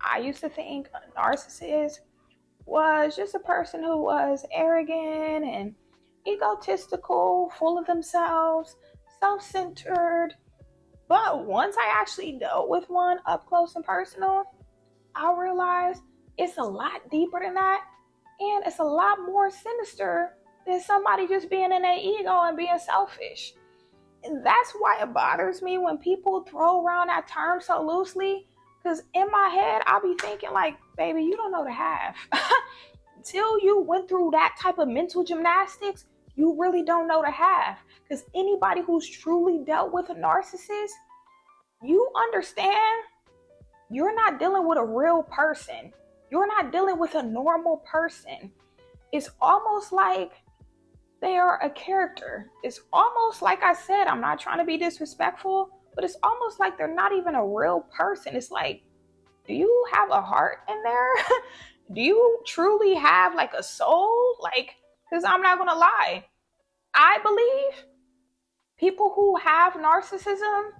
I used to think a narcissist was just a person who was arrogant and egotistical, full of themselves, self-centered. But once I actually dealt with one up close and personal, I realized it's a lot deeper than that, and it's a lot more sinister than somebody just being in their ego and being selfish. And that's why it bothers me when people throw around that term so loosely. Because in my head, I'll be thinking, like, baby, you don't know the half. Until you went through that type of mental gymnastics, you really don't know the half. Because anybody who's truly dealt with a narcissist, you understand you're not dealing with a real person. You're not dealing with a normal person. It's almost like they are a character. It's almost like I said, I'm not trying to be disrespectful, but it's almost like they're not even a real person. It's like, do you have a heart in there? Do you truly have like a soul? Like, because I'm not going to lie. I believe people who have narcissism,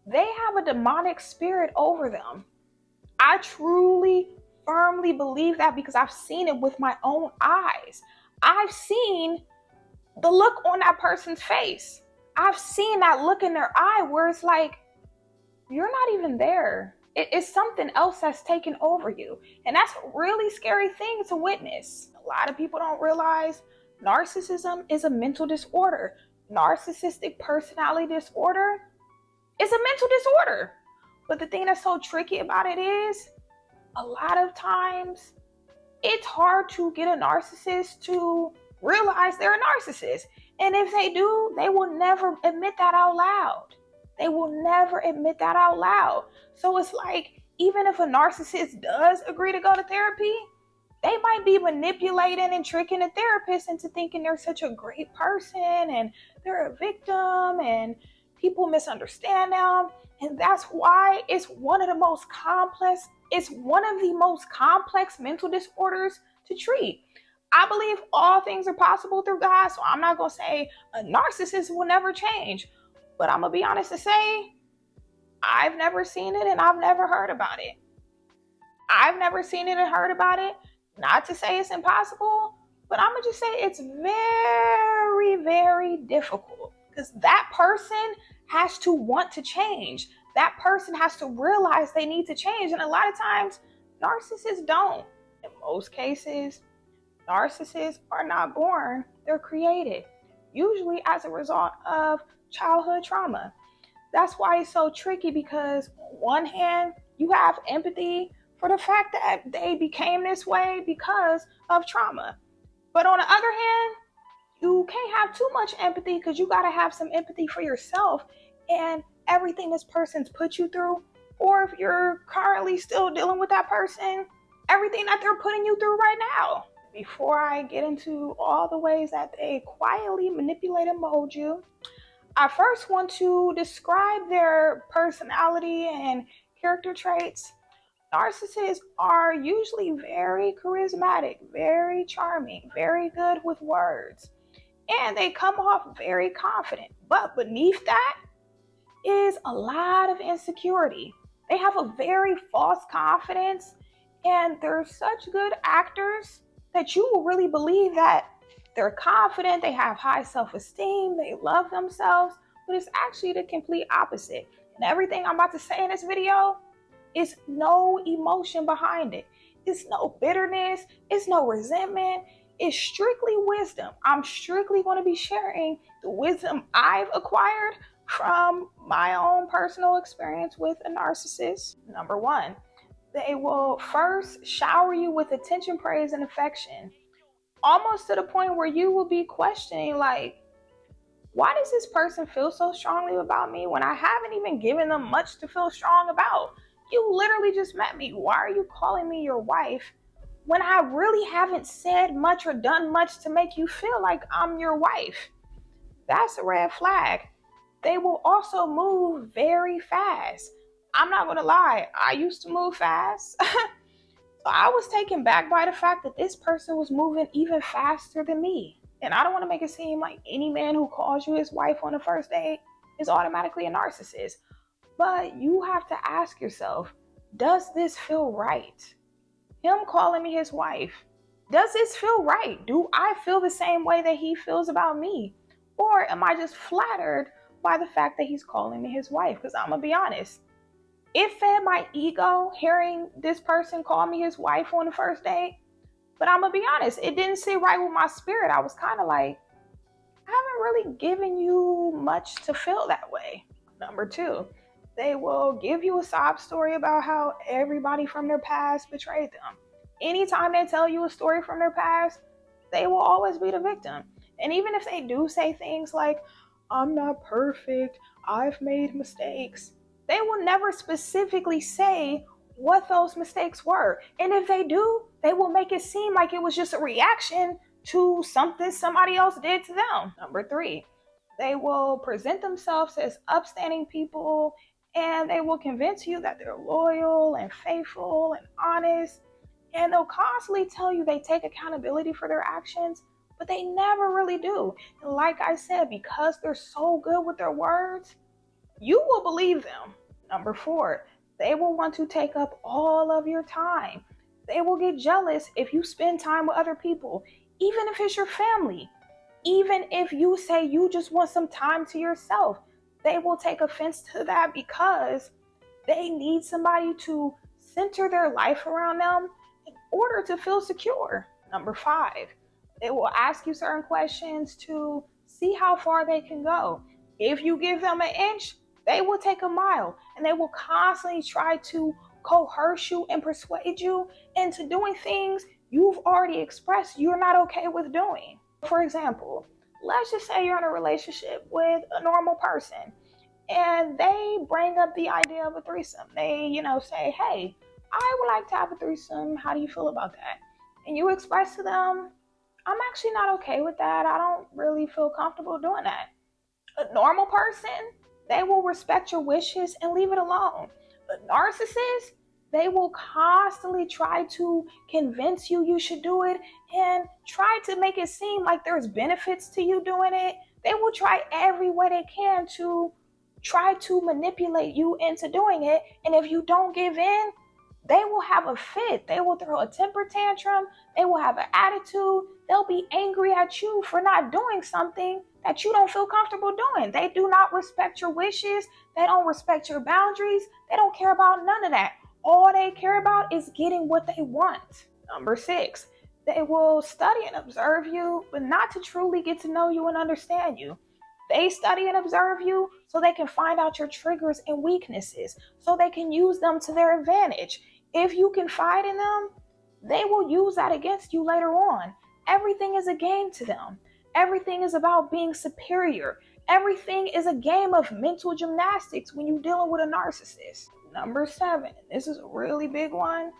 they have a demonic spirit over them. I truly, firmly believe that because I've seen it with my own eyes. I've seen the look on that person's face. I've seen that look in their eye where it's like, you're not even there. It's something else that's taken over you. And that's a really scary thing to witness. A lot of people don't realize narcissism is a mental disorder. Narcissistic personality disorder is a mental disorder. But the thing that's so tricky about it is, a lot of times, it's hard to get a narcissist to realize they're a narcissist. And if they do, they will never admit that out loud. They will never admit that out loud. So it's like, even if a narcissist does agree to go to therapy, they might be manipulating and tricking the therapist into thinking they're such a great person and they're a victim and people misunderstand them. And that's why it's one of the most complex mental disorders to treat. I believe all things are possible through God, so I'm not going to say a narcissist will never change. But I'm going to be honest to say, I've never seen it and I've never heard about it. I've never seen it and heard about it. Not to say it's impossible, but I'm going to just say it's very, very difficult. Because that person has to want to change. That person has to realize they need to change. And a lot of times, narcissists don't. In most cases, narcissists are not born, they're created, usually as a result of childhood trauma. That's why it's so tricky, because on one hand, you have empathy for the fact that they became this way because of trauma. But on the other hand, you can't have too much empathy, because you got to have some empathy for yourself and everything this person's put you through. Or if you're currently still dealing with that person, everything that they're putting you through right now. Before I get into all the ways that they quietly manipulate and mold you, I first want to describe their personality and character traits. Narcissists are usually very charismatic, very charming, very good with words, and they come off very confident. But beneath that is a lot of insecurity. They have a very false confidence, and they're such good actors that you will really believe that they're confident, they have high self-esteem, they love themselves, but it's actually the complete opposite. And everything I'm about to say in this video is no emotion behind it. It's no bitterness, it's no resentment, it's strictly wisdom. I'm strictly going to be sharing the wisdom I've acquired from my own personal experience with a narcissist. Number one, they will first shower you with attention, praise, and affection, almost to the point where you will be questioning, like, why does this person feel so strongly about me when I haven't even given them much to feel strong about? You literally just met me. Why are you calling me your wife when I really haven't said much or done much to make you feel like I'm your wife? That's a red flag. They will also move very fast. I'm not going to lie, I used to move fast. So I was taken back by the fact that this person was moving even faster than me. And I don't want to make it seem like any man who calls you his wife on the first date is automatically a narcissist. But you have to ask yourself, Does this feel right? Him calling me his wife. Does this feel right? Do I feel the same way that he feels about me? Or am I just flattered by the fact that he's calling me his wife? Because I'm going to be honest. It fed my ego hearing this person call me his wife on the first date. But I'm going to be honest. It didn't sit right with my spirit. I was kind of like, I haven't really given you much to feel that way. Number two, they will give you a sob story about how everybody from their past betrayed them. Anytime they tell you a story from their past, they will always be the victim. And even if they do say things like, I'm not perfect, I've made mistakes, they will never specifically say what those mistakes were. And if they do, they will make it seem like it was just a reaction to something somebody else did to them. Number three, they will present themselves as upstanding people, and they will convince you that they're loyal and faithful and honest. And they'll constantly tell you they take accountability for their actions, but they never really do. And like I said, because they're so good with their words, you will believe them. Number four, they will want to take up all of your time. They will get jealous if you spend time with other people, even if it's your family. Even if you say you just want some time to yourself, they will take offense to that because they need somebody to center their life around them in order to feel secure. Number five, they will ask you certain questions to see how far they can go. If you give them an inch, they will take a mile, and they will constantly try to coerce you and persuade you into doing things you've already expressed you're not okay with doing. For example, let's just say you're in a relationship with a normal person and they bring up the idea of a threesome. They, say, hey, I would like to have a threesome. How do you feel about that? And you express to them, I'm actually not okay with that. I don't really feel comfortable doing that. A normal person, they will respect your wishes and leave it alone. A narcissist, they will constantly try to convince you should do it and try to make it seem like there's benefits to you doing it. They will try every way they can to try to manipulate you into doing it. And if you don't give in, they will have a fit. They will throw a temper tantrum. They will have an attitude. They'll be angry at you for not doing something that you don't feel comfortable doing. They do not respect your wishes. They don't respect your boundaries. They don't care about none of that. All they care about is getting what they want. Number six, they will study and observe you, but not to truly get to know you and understand you. They study and observe you so they can find out your triggers and weaknesses, so they can use them to their advantage. If you confide in them, they will use that against you later on. Everything is a game to them. Everything is about being superior. Everything is a game of mental gymnastics when you're dealing with a narcissist. Number seven, this is a really big one.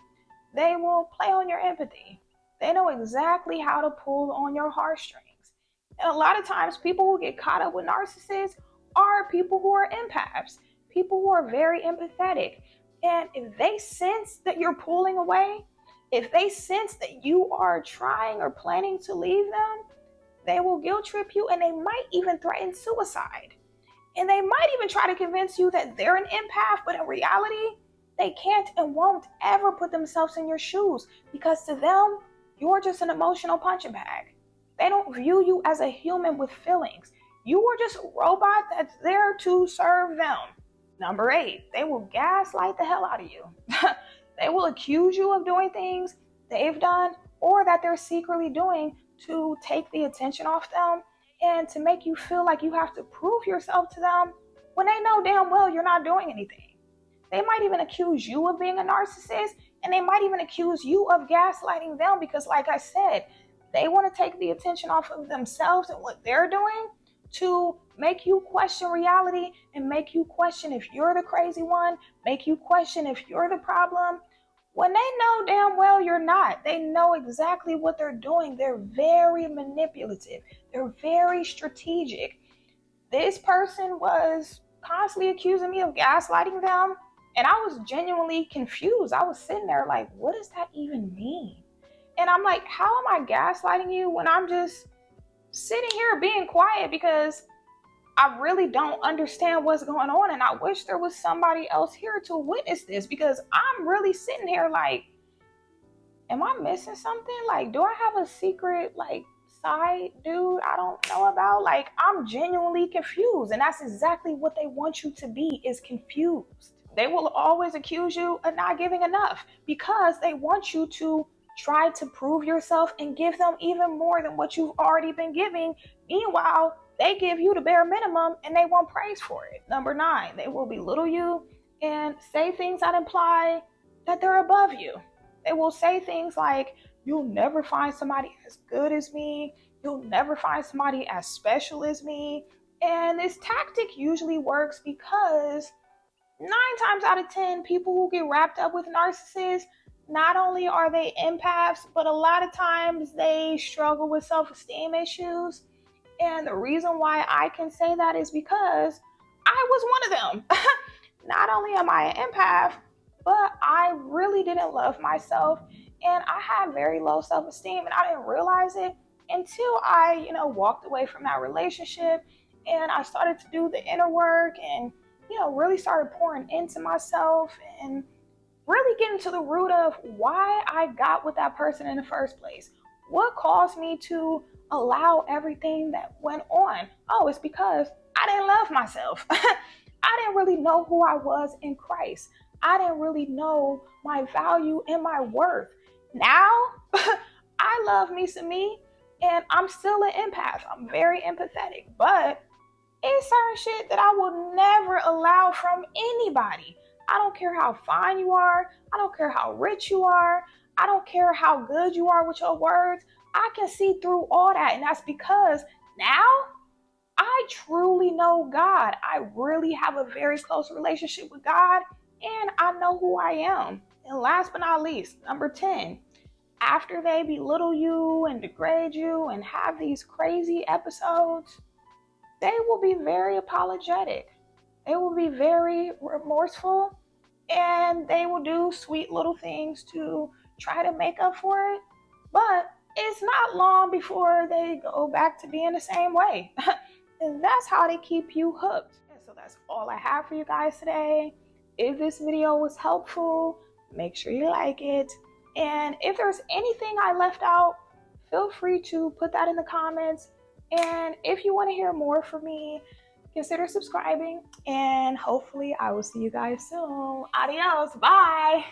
They will play on your empathy. They know exactly how to pull on your heartstrings. And a lot of times, people who get caught up with narcissists are people who are empaths, people who are very empathetic. And if they sense that you're pulling away, if they sense that you are trying or planning to leave them, they will guilt trip you, and they might even threaten suicide. And they might even try to convince you that they're an empath, but in reality, they can't and won't ever put themselves in your shoes because to them, you're just an emotional punching bag. They don't view you as a human with feelings. You are just a robot that's there to serve them. Number eight, they will gaslight the hell out of you. They will accuse you of doing things they've done or that they're secretly doing to take the attention off them and to make you feel like you have to prove yourself to them when they know damn well you're not doing anything. They might even accuse you of being a narcissist, and they might even accuse you of gaslighting them because, like I said, they want to take the attention off of themselves and what they're doing to make you question reality and make you question if you're the crazy one, make you question if you're the problem, when they know damn well you're not. They know exactly what they're doing. They're very manipulative. They're very strategic. This person was constantly accusing me of gaslighting them, and I was genuinely confused. I was sitting there like, what does that even mean? And I'm like, how am I gaslighting you when I'm just sitting here being quiet because I really don't understand what's going on, and I wish there was somebody else here to witness this, because I'm really sitting here like, am I missing something? Like, do I have a secret like side dude I don't know about? Like, I'm genuinely confused, and that's exactly what they want you to be, is confused. They will always accuse you of not giving enough because they want you to try to prove yourself and give them even more than what you've already been giving. Meanwhile, they give you the bare minimum and they want praise for it. Number 9, they will belittle you and say things that imply that they're above you. They will say things like, you'll never find somebody as good as me. You'll never find somebody as special as me. And this tactic usually works because 9 times out of 10, people who get wrapped up with narcissists, not only are they empaths, but a lot of times they struggle with self-esteem issues. And the reason why I can say that is because I was one of them. Not only am I an empath, but I really didn't love myself, and I had very low self-esteem, and I didn't realize it until I, walked away from that relationship, and I started to do the inner work, and really started pouring into myself and really getting to the root of why I got with that person in the first place. What caused me to allow everything that went on? Oh, it's because I didn't love myself. I didn't really know who I was in Christ. I didn't really know my value and my worth. Now, I love me some me, and I'm still an empath. I'm very empathetic, but it's certain shit that I will never allow from anybody. I don't care how fine you are. I don't care how rich you are. I don't care how good you are with your words. I can see through all that. And that's because now I truly know God. I really have a very close relationship with God, and I know who I am. And last but not least, number 10, after they belittle you and degrade you and have these crazy episodes, they will be very apologetic. They will be very remorseful, and they will do sweet little things to try to make up for it. But it's not long before they go back to being the same way. And that's how they keep you hooked. And so that's all I have for you guys today. If this video was helpful, make sure you like it. And if there's anything I left out, feel free to put that in the comments. And if you want to hear more from me, consider subscribing. And hopefully I will see you guys soon. Adios. Bye.